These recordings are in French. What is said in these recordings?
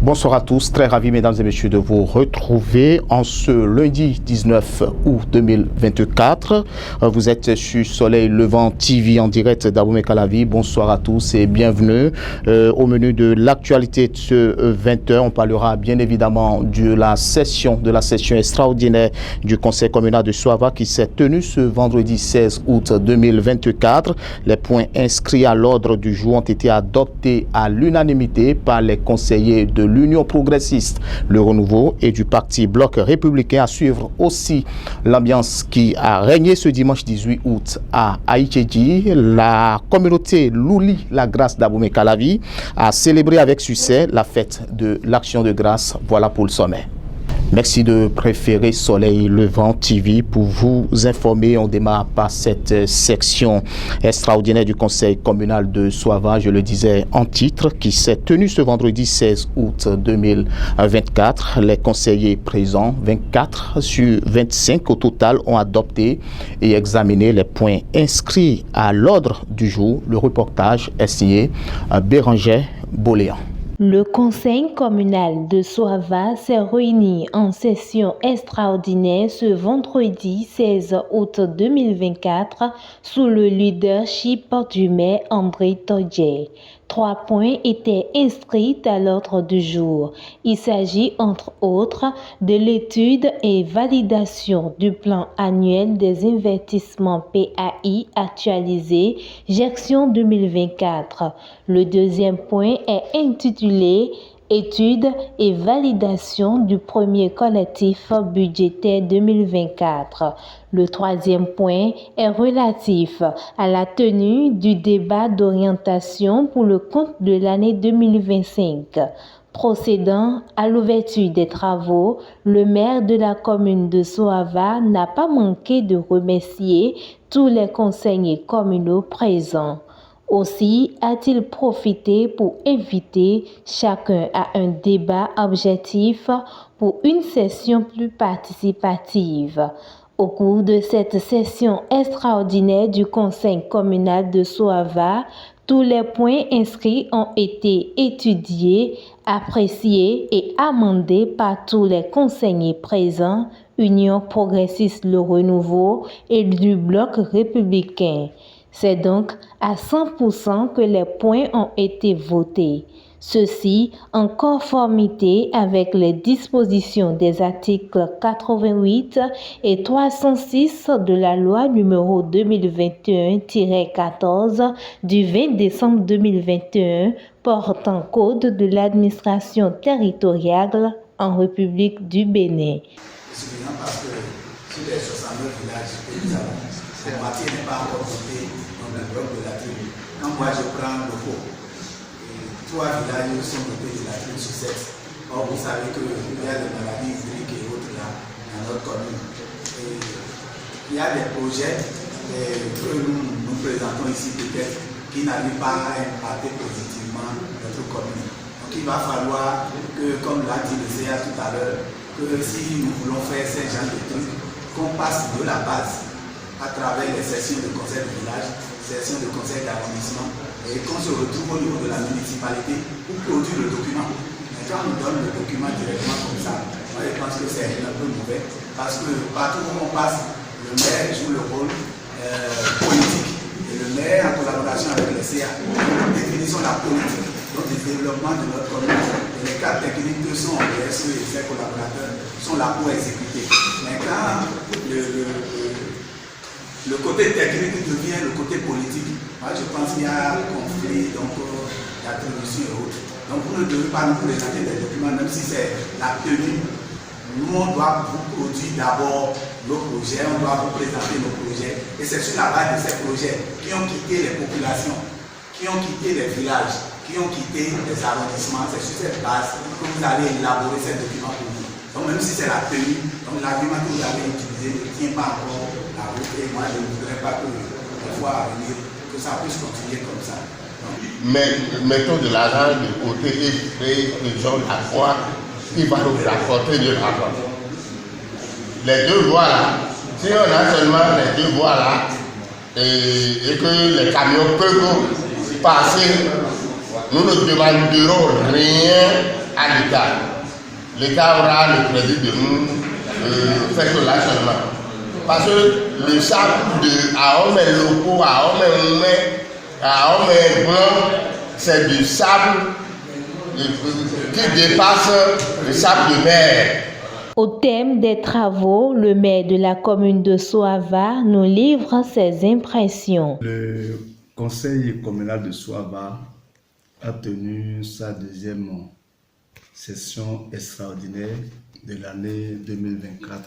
Bonsoir à tous, très ravi mesdames et messieurs de vous retrouver en ce lundi 19 août 2024. Vous êtes sur Soleil Levant TV en direct d'Abomey-Calavi. Bonsoir à tous et bienvenue. Au menu de l'actualité de ce 20h, on parlera bien évidemment de la session extraordinaire du Conseil communal de Soava qui s'est tenue ce vendredi 16 août 2024. Les points inscrits à l'ordre du jour ont été adoptés à l'unanimité par les conseillers de l'Union progressiste, le Renouveau et du Parti Bloc républicain. À suivre aussi l'ambiance qui a régné ce dimanche 18 août à Aïtchédji. La communauté Louli la Grâce d'Abomey-Calavi a célébré avec succès la fête de l'Action de Grâce. Voilà pour le sommet. Merci de préférer Soleil Levant TV pour vous informer. On démarre par cette section extraordinaire du Conseil communal de Soava, je le disais en titre, qui s'est tenue ce vendredi 16 août 2024. Les conseillers présents, 24 sur 25 au total, ont adopté et examiné les points inscrits à l'ordre du jour. Le reportage est signé Béranger Boléan. Le conseil communal de Soava s'est réuni en session extraordinaire ce vendredi 16 août 2024 sous le leadership du maire André Todje. 3 points étaient inscrits à l'ordre du jour. Il s'agit entre autres de l'étude et validation du plan annuel des investissements PAI actualisé gestion 2024. Le deuxième point est intitulé étude et validation du premier collectif budgétaire 2024. Le troisième point est relatif à la tenue du débat d'orientation pour le compte de l'année 2025. Procédant à l'ouverture des travaux, le maire de la commune de Soava n'a pas manqué de remercier tous les conseillers communaux présents. Aussi a-t-il profité pour inviter chacun à un débat objectif pour une session plus participative. Au cours de cette session extraordinaire du Conseil communal de Soava, tous les points inscrits ont été étudiés, appréciés et amendés par tous les conseillers présents, Union progressiste Le Renouveau et du Bloc républicain. C'est donc à 100% que les points ont été votés. Ceci en conformité avec les dispositions des articles 88 et 306 de la loi numéro 2021-14 du 20 décembre 2021 portant code de l'administration territoriale en République du Bénin. C'est bien parce que sur les 69 villages que nous avons, la moitié n'est pas encore voté dans le bloc de la tribu. Quand moi je prends le pot, 3 villages sont dotés de la tribu sur 7. Or, vous savez qu'il y a des maladies hydriques et autres là dans notre commune. Et il y a des projets que nous présentons ici peut-être qui n'arrivent pas à impacter positivement notre commune. Donc il va falloir que, comme l'a dit le CA tout à l'heure, que si nous voulons faire ces genres de trucs, qu'on passe de la base à travers les sessions de conseil de village, sessions de conseil d'arrondissement, et qu'on se retrouve au niveau de la municipalité pour produire le document. Et quand on nous donne le document directement comme ça, moi je pense que c'est un peu mauvais, parce que partout où on passe, le maire joue le rôle politique. Et le maire, en collaboration avec les CA, nous définissons la politique, donc le développement de notre commune. Et les cas techniques que sont les SE et ses collaborateurs sont là pour exécuter. Mais quand le côté technique devient le côté politique, moi je pense qu'il y a un conflit d'attribution et autres. Donc vous ne devez pas nous présenter des documents, même si c'est la tenue. Nous, on doit vous produire d'abord nos projets, on doit vous présenter nos projets. Et c'est sur la base de ces projets qui ont quitté les populations, qui ont quitté les villages, qui ont quitté les arrondissements. C'est sur cette base que vous allez élaborer ces documents pour vous. Donc même si c'est la tenue, donc l'argument que vous avez utilisé ne tient pas encore la route. Et moi, je ne voudrais pas que la fois à venir, que ça puisse continuer comme ça. Mais mettons de l'argent de côté et les gens à croire qu'il va nous apporter de l'argent. Les 2 voies là, si on a seulement les 2 voies là, et que les camions peuvent passer, nous ne demanderons rien à l'État. L'État aura le crédit de nous faire cela seulement. Parce que le sable à hommes locaux, à hommes blancs, c'est du sable qui dépasse le sable de mer. Au thème des travaux, le maire de la commune de Soava nous livre ses impressions. Le conseil communal de Soava a tenu sa deuxième session extraordinaire de l'année 2024.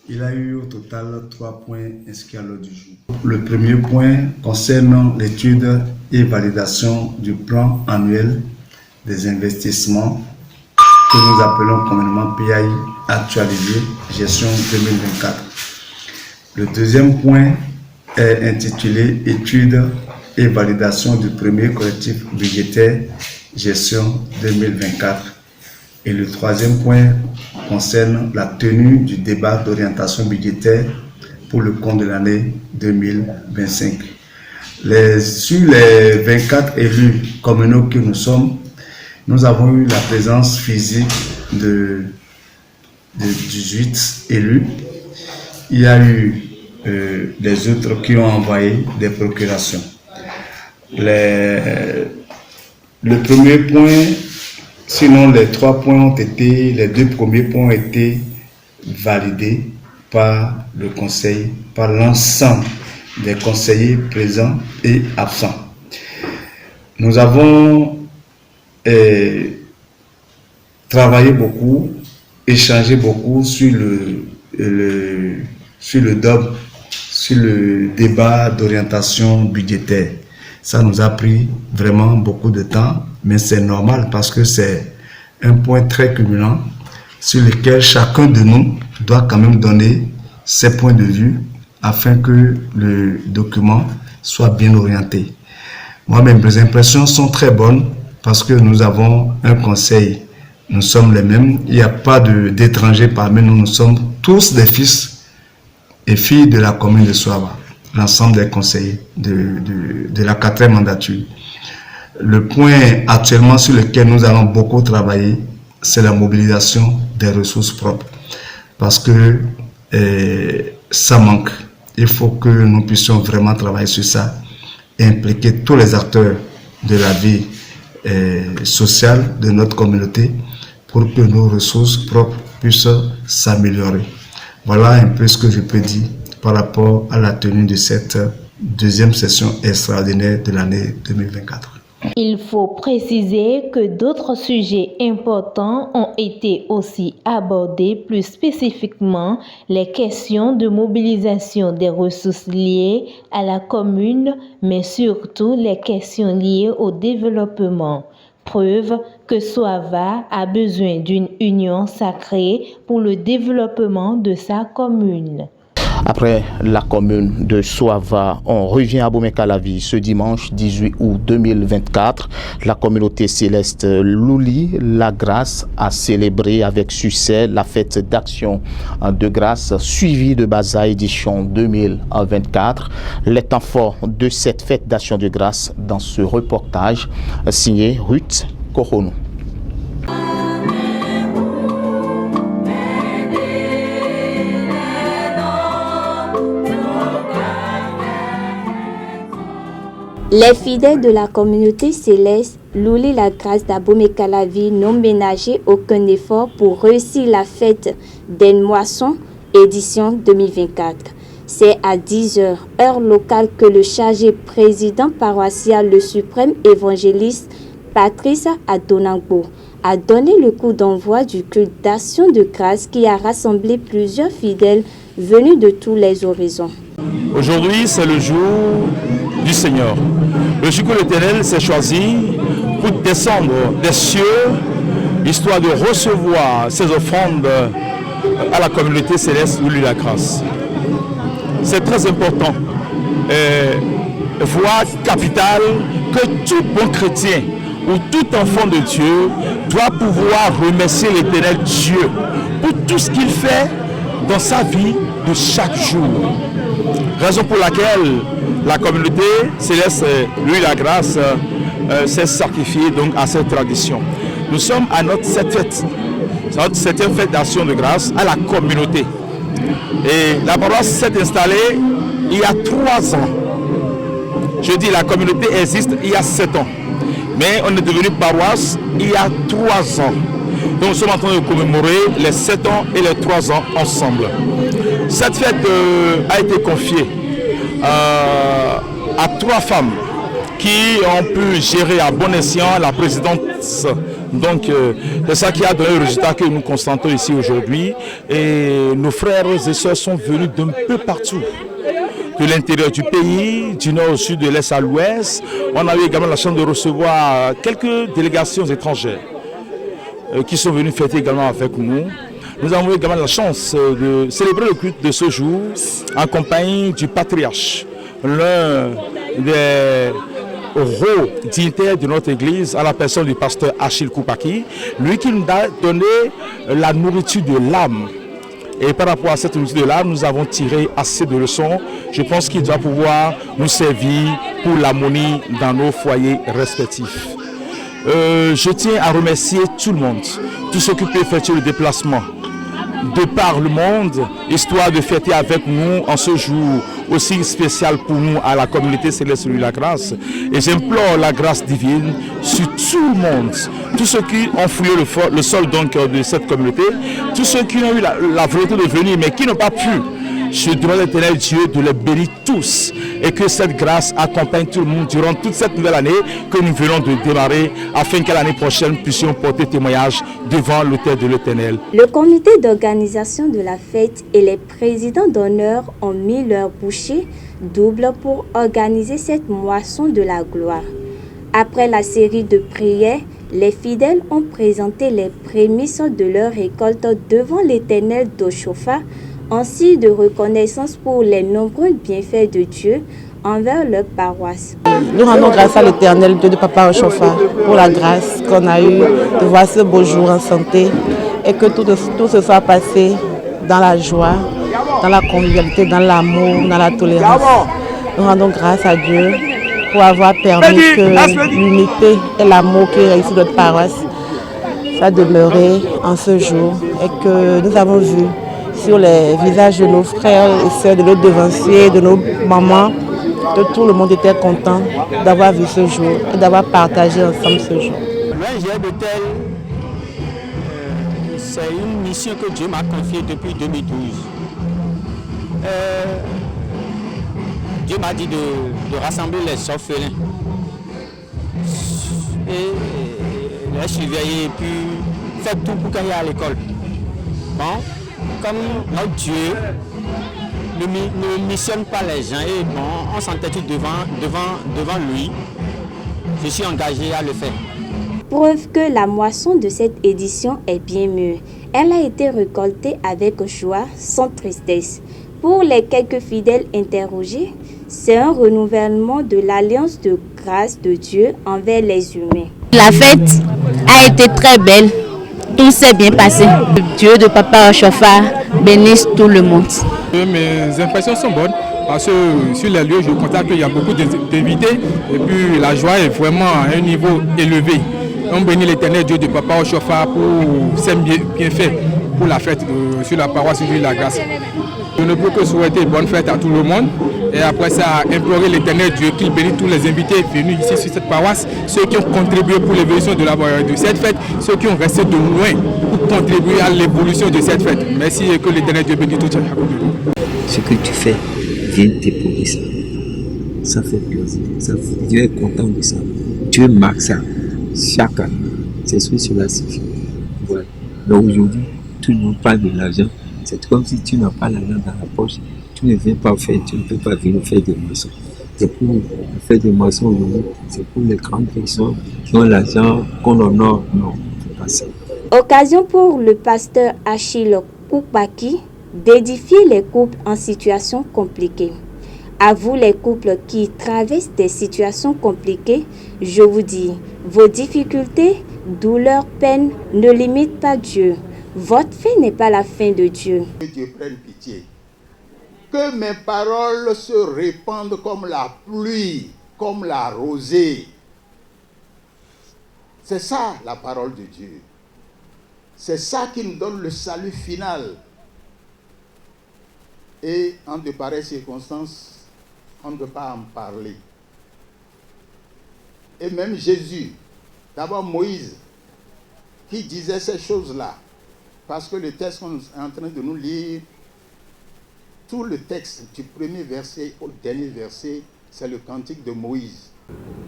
Il a eu au total 3 points inscrits à l'ordre du jour. Le premier point concerne l'étude et validation du plan annuel des investissements que nous appelons communément PAI actualisé, gestion 2024. Le deuxième point est intitulé étude et validation du premier collectif budgétaire, gestion 2024. Et le troisième point concerne la tenue du débat d'orientation budgétaire pour le compte de l'année 2025. Sur les 24 élus communaux que nous sommes, nous avons eu la présence physique de 18 élus. Il y a eu les autres qui ont envoyé des procurations. Le premier point, sinon les 3 points ont été, les 2 premiers points ont été validés par le conseil, par l'ensemble des conseillers présents et absents. Nous avons travaillé beaucoup, échangé beaucoup sur le DOB, sur le débat d'orientation budgétaire. Ça nous a pris vraiment beaucoup de temps, mais c'est normal parce que c'est un point très cumulant sur lequel chacun de nous doit quand même donner ses points de vue afin que le document soit bien orienté. Moi-même, mes impressions sont très bonnes parce que nous avons un conseil. Nous sommes les mêmes. Il n'y a pas d'étrangers parmi nous. Nous sommes tous des fils et filles de la commune de Soava, l'ensemble des conseillers de la 4e mandature. Le point actuellement sur lequel nous allons beaucoup travailler, c'est la mobilisation des ressources propres. Parce que ça manque. Il faut que nous puissions vraiment travailler sur ça et impliquer tous les acteurs de la vie sociale de notre communauté pour que nos ressources propres puissent s'améliorer. Voilà un peu ce que je peux dire par rapport à la tenue de cette deuxième session extraordinaire de l'année 2024. Il faut préciser que d'autres sujets importants ont été aussi abordés, plus spécifiquement les questions de mobilisation des ressources liées à la commune, mais surtout les questions liées au développement. Preuve que Soava a besoin d'une union sacrée pour le développement de sa commune. Après la commune de Soava, on revient à Abomey-Calavi ce dimanche 18 août 2024. La communauté céleste Louli la Grâce a célébré avec succès la fête d'action de grâce suivie de Baza édition 2024. Les temps forts de cette fête d'action de grâce dans ce reportage signé Ruth Koronou. Les fidèles de la communauté céleste Louli la Grâce d'Abomey-Calavi n'ont ménagé aucun effort pour réussir la fête des moissons édition 2024. C'est à 10h, heure locale, que le chargé président paroissial, le suprême évangéliste Patrice Adonangbo, a donné le coup d'envoi du culte d'action de grâce qui a rassemblé plusieurs fidèles venus de tous les horizons. Aujourd'hui, c'est le jour du Seigneur. Le jour que l'Éternel s'est choisi pour descendre des cieux, histoire de recevoir ses offrandes à la communauté céleste Louli la Grâce. C'est très important, voire capital, que tout bon chrétien ou tout enfant de Dieu doit pouvoir remercier l'Éternel Dieu pour tout ce qu'il fait dans sa vie de chaque jour. Raison pour laquelle la communauté céleste Louli la Grâce s'est sacrifiée donc à cette tradition. Nous sommes à notre septième fête d'action de grâce à la communauté. Et la paroisse s'est installée il y a 3 ans. Je dis la communauté existe il y a 7 ans. Mais on est devenu paroisse il y a 3 ans. Donc nous sommes en train de commémorer les 7 ans et les 3 ans ensemble. Cette fête a été confiée à 3 femmes qui ont pu gérer à bon escient la présidence. Donc c'est ça qui a donné le résultat que nous constatons ici aujourd'hui. Et nos frères et sœurs sont venus d'un peu partout. De l'intérieur du pays, du nord au sud, de l'est à l'ouest. On a eu également la chance de recevoir quelques délégations étrangères qui sont venues fêter également avec nous. Nous avons également la chance de célébrer le culte de ce jour en compagnie du patriarche, l'un des gros dignitaires de notre église, à la personne du pasteur Achille Koupaki, lui qui nous a donné la nourriture de l'âme. Et par rapport à cette nourriture de l'âme, nous avons tiré assez de leçons. Je pense qu'il doit pouvoir nous servir pour l'harmonie dans nos foyers respectifs. Je tiens à remercier tout le monde, tous ceux qui peuvent effectuer le déplacement de par le monde, histoire de fêter avec nous en ce jour aussi spécial pour nous à la communauté céleste de la grâce. Et j'implore la grâce divine sur tout le monde, tous ceux qui ont fouillé le sol donc de cette communauté, tous ceux qui ont eu la volonté de venir mais qui n'ont pas pu. Je demande à l'Éternel Dieu de les bénir tous et que cette grâce accompagne tout le monde durant toute cette nouvelle année que nous venons de démarrer afin qu'à l'année prochaine nous puissions porter témoignage devant l'autel de l'Éternel. Le comité d'organisation de la fête et les présidents d'honneur ont mis leur bouchée double pour organiser cette moisson de la gloire. Après la série de prières, les fidèles ont présenté les prémices de leur récolte devant l'Éternel d'Oshofa, ainsi de reconnaissance pour les nombreux bienfaits de Dieu envers leur paroisse. Nous rendons grâce à l'Éternel Dieu de Papa Oshofa pour la grâce qu'on a eue de voir ce beau jour en santé et que tout se soit passé dans la joie, dans la convivialité, dans l'amour, dans la tolérance. Nous rendons grâce à Dieu pour avoir permis que l'unité et l'amour qui réussit notre paroisse soit demeuré en ce jour et que nous avons vu sur les visages de nos frères et sœurs, de nos devanciers, de nos mamans, que tout le monde était content d'avoir vu ce jour et d'avoir partagé ensemble ce jour. L'ONG Bethel, c'est une mission que Dieu m'a confiée depuis 2012. Dieu m'a dit de rassembler les orphelins et les surveiller et puis faire tout pour qu'ils aillent à l'école. Bon, comme notre Dieu ne missionne pas les gens et bon, on s'entête devant lui, je suis engagé à le faire. Preuve que la moisson de cette édition est bien mûre. Elle a été récoltée avec joie, sans tristesse. Pour les quelques fidèles interrogés, c'est un renouvellement de l'alliance de grâce de Dieu envers les humains. La fête a été très belle. Tout s'est bien passé. Dieu de Papa Oshofa bénisse tout le monde. Mes impressions sont bonnes parce que sur les lieux, je constate qu'il y a beaucoup d'invités et puis la joie est vraiment à un niveau élevé. On bénit l'Éternel Dieu de Papa Oshofa pour ses bienfaits pour la fête sur la paroisse de la grâce. Je ne peux que souhaiter une bonne fête à tout le monde et après ça, implorer l'Éternel Dieu qu'il bénisse tous les invités venus ici sur cette paroisse, ceux qui ont contribué pour l'évolution de cette fête, ceux qui ont resté de loin pour contribuer à l'évolution de cette fête. Merci et que l'Éternel Dieu bénisse tout le monde. Ce que tu fais, viens t'épauler ça. Ça fait plaisir. Dieu est content de ça. Dieu marque ça chaque année. C'est ce que cela suffit. Voilà. Donc aujourd'hui, tout le monde parle de l'argent. C'est comme si tu n'as pas l'argent dans la poche. Tu ne viens pas faire, tu ne peux pas venir faire des moissons. C'est pour faire des moissons aujourd'hui. C'est pour les grandes personnes qui ont l'argent, qu'on honore. Non, c'est pas ça. Occasion pour le pasteur Achille Koupaki d'édifier les couples en situation compliquée. À vous les couples qui traversent des situations compliquées, je vous dis, vos difficultés, douleurs, peines ne limitent pas Dieu. Votre fin n'est pas la fin de Dieu. Que Dieu prenne pitié. Que mes paroles se répandent comme la pluie, comme la rosée. C'est ça la parole de Dieu. C'est ça qui nous donne le salut final. Et en de pareilles circonstances, on ne peut pas en parler. Et même Jésus, d'abord Moïse, qui disait ces choses-là, parce que le texte qu'on est en train de nous lire, tout le texte du premier verset au dernier verset, c'est le cantique de Moïse.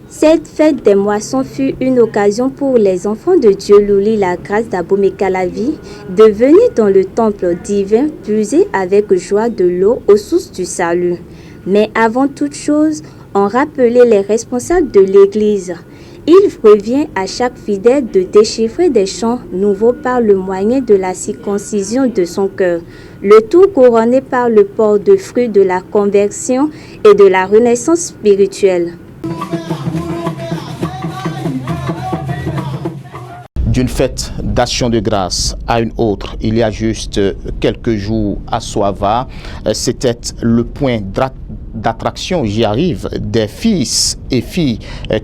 Cette fête des moissons fut une occasion pour les enfants de Dieu louer la grâce d'Abomey-Calavi de venir dans le temple divin puiser avec joie de l'eau aux sources du salut. Mais avant toute chose, on rappelait les responsables de l'Église. Il revient à chaque fidèle de déchiffrer des chants nouveaux par le moyen de la circoncision de son cœur, le tout couronné par le port de fruits de la conversion et de la renaissance spirituelle. D'une fête d'action de grâce à une autre, il y a juste quelques jours à Soava, c'était le point d'attraction, j'y arrive, des fils et filles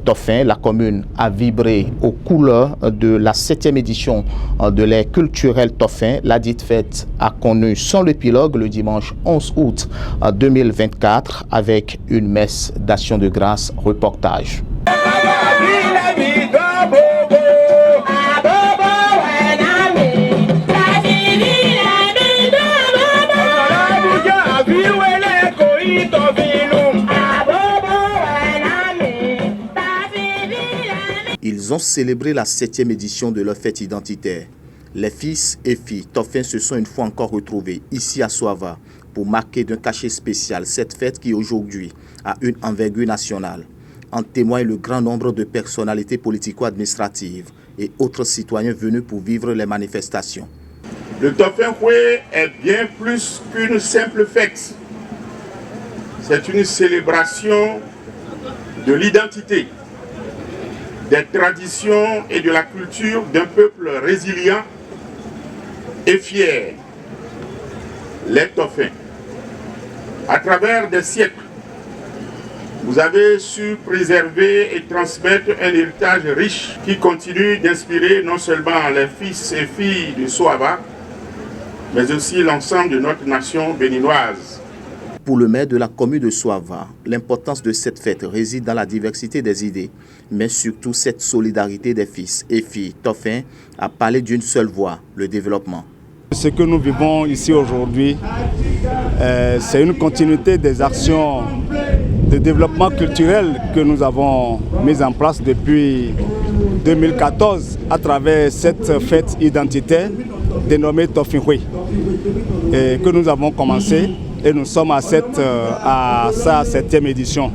Toffin. La commune a vibré aux couleurs de la 7e édition de l'ère culturelle Toffin. La dite fête a connu son épilogue le dimanche 11 août 2024 avec une messe d'action de grâce. Reportage. Ils ont célébré la 7e édition de leur fête identitaire. Les fils et filles Toffin se sont une fois encore retrouvés ici à Soava pour marquer d'un cachet spécial cette fête qui aujourd'hui a une envergure nationale. En témoigne le grand nombre de personnalités politico-administratives et autres citoyens venus pour vivre les manifestations. Le Toffin Houé est bien plus qu'une simple fête. C'est une célébration de l'identité, des traditions et de la culture d'un peuple résilient et fier, les Toffins. À travers des siècles, vous avez su préserver et transmettre un héritage riche qui continue d'inspirer non seulement les fils et filles de Soava, mais aussi l'ensemble de notre nation béninoise. Pour le maire de la commune de Soava, l'importance de cette fête réside dans la diversité des idées, mais surtout cette solidarité des fils et filles Toffin a parlé d'une seule voix, le développement. Ce que nous vivons ici aujourd'hui, c'est une continuité des actions de développement culturel que nous avons mises en place depuis 2014 à travers cette fête identitaire dénommée Toffin Houé, que nous avons commencé. Et nous sommes à sa 7e édition.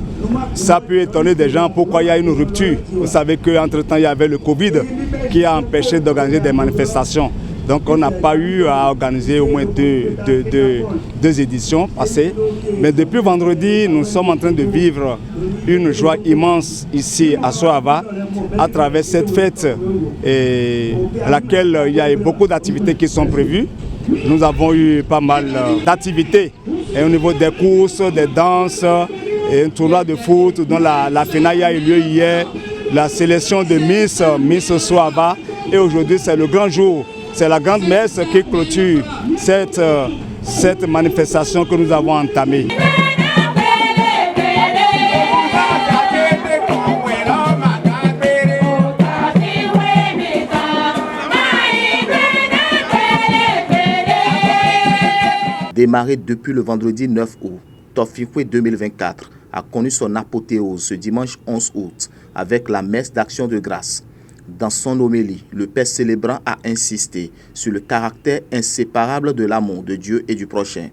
Ça peut étonner des gens pourquoi il y a une rupture. Vous savez qu'entre-temps, il y avait le Covid qui a empêché d'organiser des manifestations. Donc on n'a pas eu à organiser au moins deux éditions passées. Mais depuis vendredi, nous sommes en train de vivre une joie immense ici à Soava à travers cette fête à laquelle il y a beaucoup d'activités qui sont prévues. Nous avons eu pas mal d'activités au niveau des courses, des danses, et un tournoi de foot dont la finale a eu lieu hier, la sélection de Miss Soava. Et aujourd'hui, c'est le grand jour, c'est la grande messe qui clôture cette manifestation que nous avons entamée. Démarré depuis le vendredi 9 août, Toffin Houé 2024 a connu son apothéose ce dimanche 11 août avec la messe d'action de grâce. Dans son homélie, le Père célébrant a insisté sur le caractère inséparable de l'amour de Dieu et du prochain.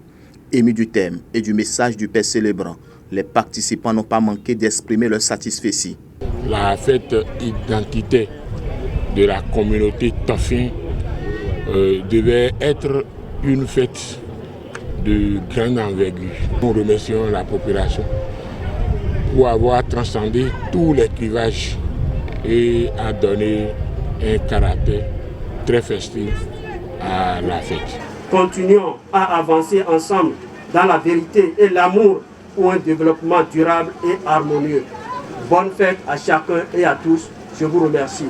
Émus du thème et du message du Père célébrant, les participants n'ont pas manqué d'exprimer leur satisfaction. La fête identitaire de la communauté Toffin devait être une fête de grande envergure. Nous remercions la population pour avoir transcendé tous les clivages et a donné un caractère très festif à la fête. Continuons à avancer ensemble dans la vérité et l'amour pour un développement durable et harmonieux. Bonne fête à chacun et à tous Je vous remercie.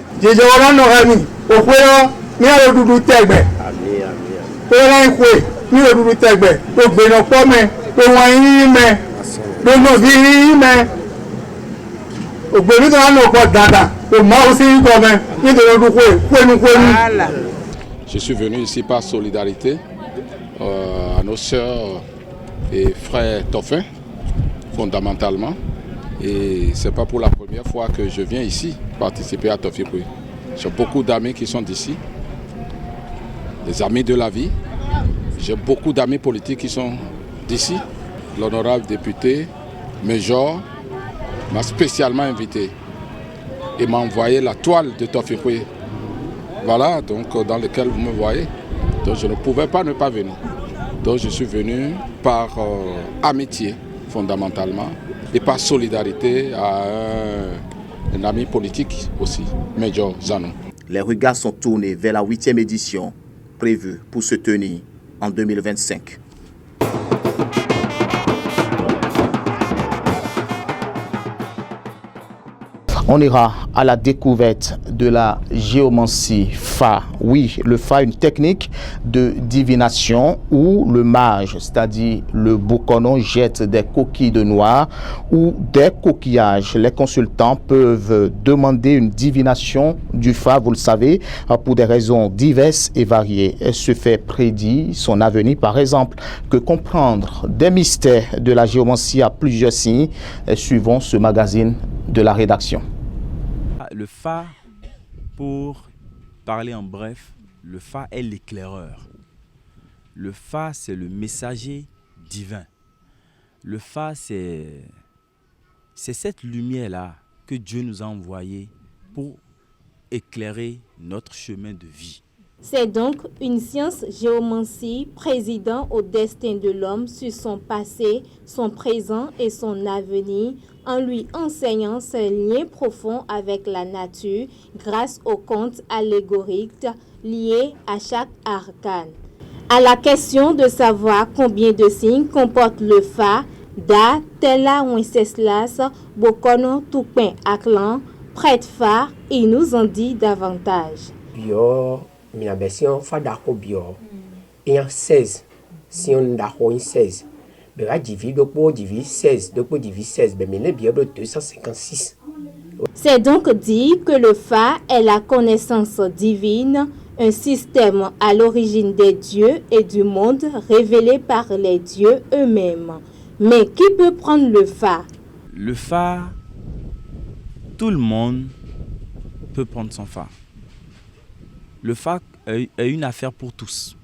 Je suis venu ici par solidarité à nos sœurs et frères Toffin, fondamentalement. Et ce n'est pas pour la première fois que je viens ici participer à Tofipoué. J'ai beaucoup d'amis qui sont d'ici, des amis de la vie. J'ai beaucoup d'amis politiques qui sont d'ici. L'honorable député Major m'a spécialement invité et m'a envoyé la toile de Tofipoué. Voilà, donc dans lequel vous me voyez. Donc je ne pouvais pas ne pas venir. Donc je suis venu par amitié, fondamentalement, et par solidarité à un ami politique aussi, Major Zanou. Les regards sont tournés vers la 8e édition prévue pour se tenir en 2025. On ira à la découverte de la géomancie Fa. Oui, le Fa, une technique de divination où le mage, c'est-à-dire le Bokono, jette des coquilles de noix ou des coquillages. Les consultants peuvent demander une divination du Fa, vous le savez, pour des raisons diverses et variées. Elle se fait prédire son avenir, par exemple, que comprendre des mystères de la géomancie à plusieurs signes. Suivons ce magazine de la rédaction. Le Fa, pour parler en bref, le Fa est l'éclaireur. Le Fa, c'est le messager divin. Le Fa, c'est cette lumière-là que Dieu nous a envoyée pour éclairer notre chemin de vie. C'est donc une science géomancie présidant au destin de l'homme sur son passé, son présent et son avenir, en lui enseignant ses liens profonds avec la nature grâce aux contes allégoriques liés à chaque arcane. À la question de savoir combien de signes comporte le Fa, Da, Tela, Wenceslas, Bokono, Toupin, Aklan, prêtre Fa, il nous en dit davantage. Minha version fa dako bio et en 16 si on dako en 16 bera divise divise 16 divise 16 ben mine bio 256. C'est donc dit que le Fa est la connaissance divine, un système à l'origine des dieux et du monde révélé par les dieux eux-mêmes. Mais qui peut prendre le Fa? Le Fa, tout le monde peut prendre son Fa. Le Fa est une affaire pour tous.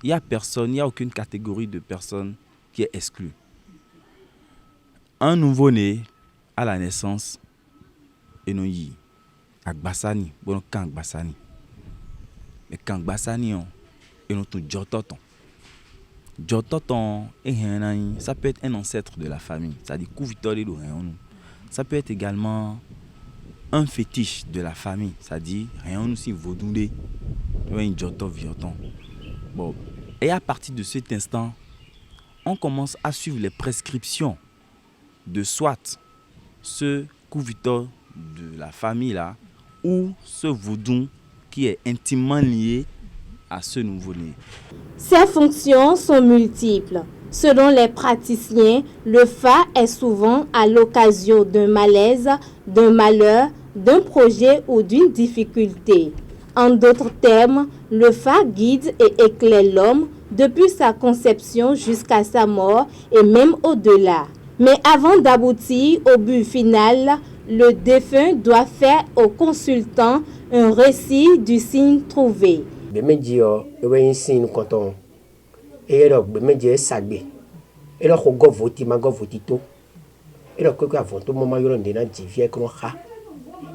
Il n'y a personne, il n'y a aucune catégorie de personnes qui est exclue. Un nouveau-né à la naissance, et nous y Agbasani, bon Kangbasani. Mais Kangbasani, et nous tout Jototon. Jototon, ça peut être un ancêtre de la famille, c'est-à-dire Kouvitori do ça peut être également un fétiche de la famille, c'est-à-dire rien aussi vaudoué. Bon. Et à partir de cet instant, on commence à suivre les prescriptions de soit ce couvitor de la famille là ou ce vaudou qui est intimement lié à ce nouveau-né. Ces fonctions sont multiples. Selon les praticiens, le Fa est souvent à l'occasion d'un malaise, d'un malheur, d'un projet ou d'une difficulté. En d'autres termes, le Fa guide et éclaire l'homme depuis sa conception jusqu'à sa mort et même au-delà. Mais avant d'aboutir au but final, le défunt doit faire au consultant un récit du signe trouvé.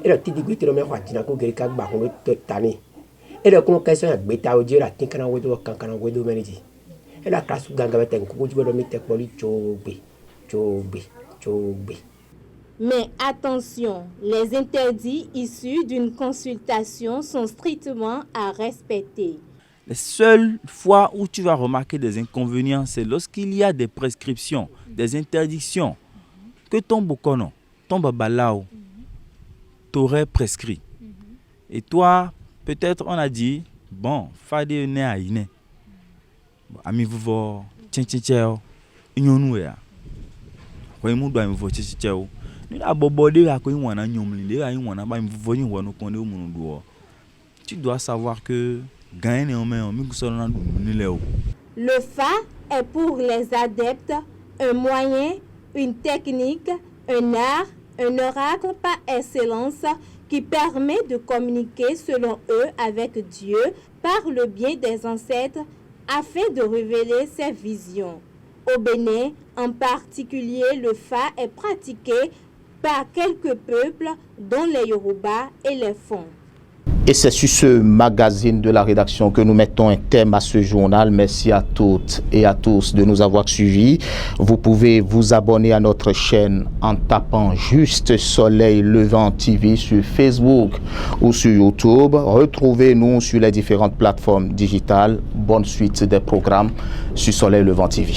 Et tidi gwiti no me hwatina ko geri ka gba ko tani e le ko question ya gbeta o jira tin kana wedo kankana wedo meniji e la klasu ganga beten ko jibo do mi te poli chogbe. Mais attention, les interdits issus d'une consultation sont strictement à respecter. Les seules fois où tu vas remarquer des inconvénients, c'est lorsqu'il y a des prescriptions, des interdictions que ton bokono, ton babalao t'aurait prescrit. Et toi, peut-être on a dit, bon, fade ne a ine. Ami vuvo, tchencheo, inyonu ya. Kwa imu do ami vuvo tchencheo. Ni la bobode ya ko inwana nyomli, de ya inwana ba vuvo ni wano konde o munu do. Tu dois savoir que gagner en main, le Fa est pour les adeptes un moyen, une technique, un art, un oracle par excellence qui permet de communiquer selon eux avec Dieu par le biais des ancêtres afin de révéler ses visions. Au Bénin, en particulier, le Fa est pratiqué par quelques peuples dont les Yoruba et les Fon. Et c'est sur ce magazine de la rédaction que nous mettons un thème à ce journal. Merci à toutes et à tous de nous avoir suivis. Vous pouvez vous abonner à notre chaîne en tapant juste Soleil Levant TV sur Facebook ou sur YouTube. Retrouvez-nous sur les différentes plateformes digitales. Bonne suite des programmes sur Soleil Levant TV.